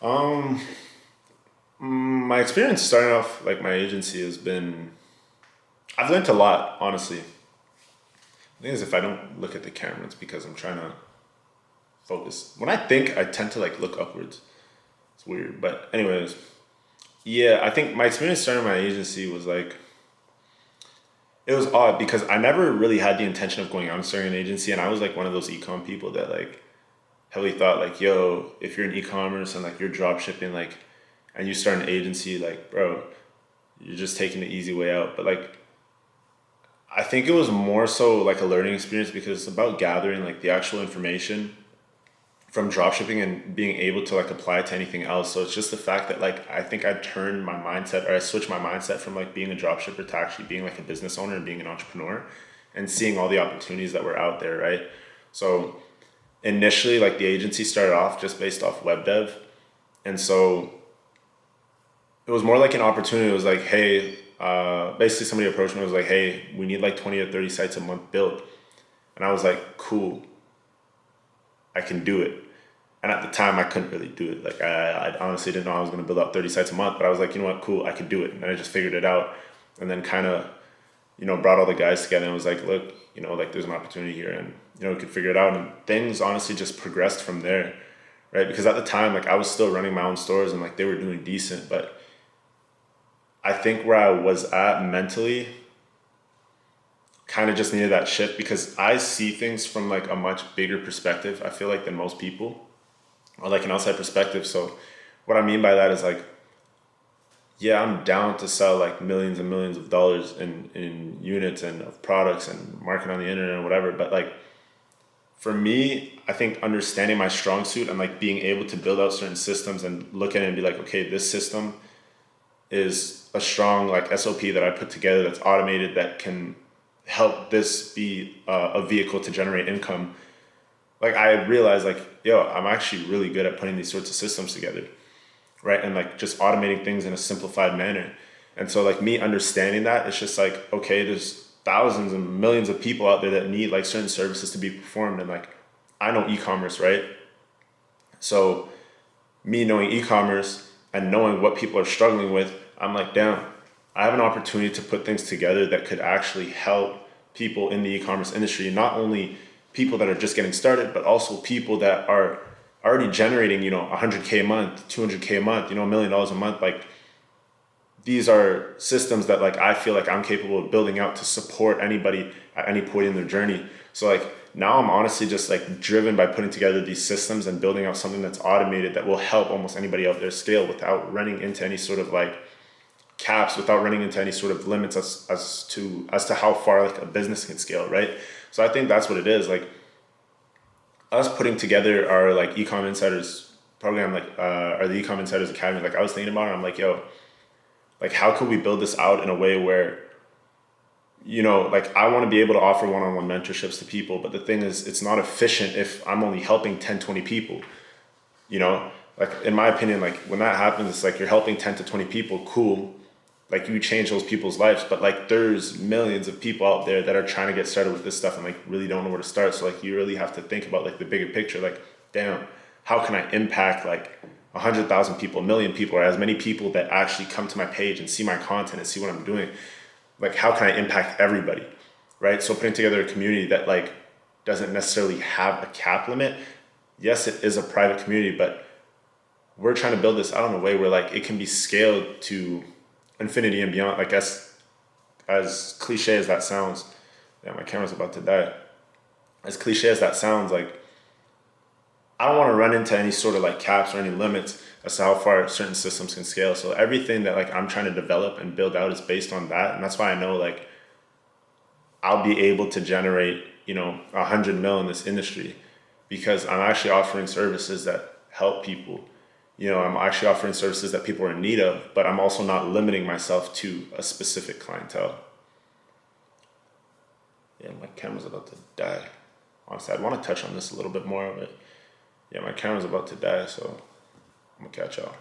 Um, my experience starting off like my agency has been, I've learned a lot, honestly. The thing is, if I don't look at the camera, it's because I'm trying to focus. When I think, I tend to like look upwards. It's weird, but anyways, yeah, I think my experience starting my agency was like, it was odd because I never really had the intention of going out and starting an agency, and I was like one of those ecom people that like heavily thought like, yo, if you're in e-commerce and like you're drop shipping, like, and you start an agency, like, bro, you're just taking the easy way out. But like, I think it was more so like a learning experience because it's about gathering like the actual information from dropshipping and being able to like apply it to anything else. So it's just the fact that like I think I turned my mindset, or I switched my mindset from like being a dropshipper to actually being like a business owner and being an entrepreneur and seeing all the opportunities that were out there, right? So initially like the agency started off just based off web dev. And so it was more like an opportunity. It was like, hey, basically somebody approached me and was like, hey, we need like 20 or 30 sites a month built. And I was like, cool, I can do it. And at the time, I couldn't really do it. Like, I honestly didn't know I was going to build out 30 sites a month, but I was like, you know what, cool, I could do it. And then I just figured it out and then kind of, brought all the guys together and was like, look, like there's an opportunity here and, we could figure it out. And things honestly just progressed from there, right? Because at the time, like I was still running my own stores and like they were doing decent, but I think where I was at mentally kind of just needed that shift because I see things from like a much bigger perspective, I feel like, than most people, or like an outside perspective. So what I mean by that is like, yeah, I'm down to sell like millions and millions of dollars in units and of products and market on the internet or whatever. But like for me, I think understanding my strong suit and like being able to build out certain systems and look at it and be like, okay, this system is a strong like SOP that I put together that's automated that can help this be a vehicle to generate income. Like I realized like, yo, I'm actually really good at putting these sorts of systems together, right? And like just automating things in a simplified manner. And so like me understanding that, it's just like, okay, there's thousands and millions of people out there that need like certain services to be performed. And like, I know e-commerce, right? So me knowing e-commerce and knowing what people are struggling with, I'm like, damn, I have an opportunity to put things together that could actually help people in the e-commerce industry, not only people that are just getting started, but also people that are already generating, 100K a month, 200K a month, $1 million a month. Like these are systems that like I feel like I'm capable of building out to support anybody at any point in their journey. So like now I'm honestly just like driven by putting together these systems and building out something that's automated that will help almost anybody out there scale without running into any sort of like caps, without running into any sort of limits as to how far like a business can scale, right? So I think that's what it is. Like us putting together our like Ecom Insiders program, like or the Ecom Insiders Academy, like I was thinking about it, I'm like, yo, like how could we build this out in a way where like I want to be able to offer one-on-one mentorships to people, but the thing is it's not efficient if I'm only helping 10, 20 people, like in my opinion, like when that happens, it's like you're helping 10 to 20 people, cool, like you change those people's lives, but like there's millions of people out there that are trying to get started with this stuff and like really don't know where to start. So like you really have to think about like the bigger picture, like damn, how can I impact like 100,000 people, 1 million people, or as many people that actually come to my page and see my content and see what I'm doing? Like how can I impact everybody, right? So putting together a community that like doesn't necessarily have a cap limit. Yes, it is a private community, but we're trying to build this out in a way where like it can be scaled to infinity and beyond. Like as cliche as that sounds, yeah, my camera's about to die. As cliche as that sounds, like I don't want to run into any sort of like caps or any limits as to how far certain systems can scale. So everything that like I'm trying to develop and build out is based on that. And that's why I know like I'll be able to generate, 100 mil in this industry because I'm actually offering services that help people. I'm actually offering services that people are in need of, but I'm also not limiting myself to a specific clientele. Yeah, my camera's about to die. Honestly, I'd want to touch on this a little bit more, but yeah, my camera's about to die, so I'm gonna catch y'all.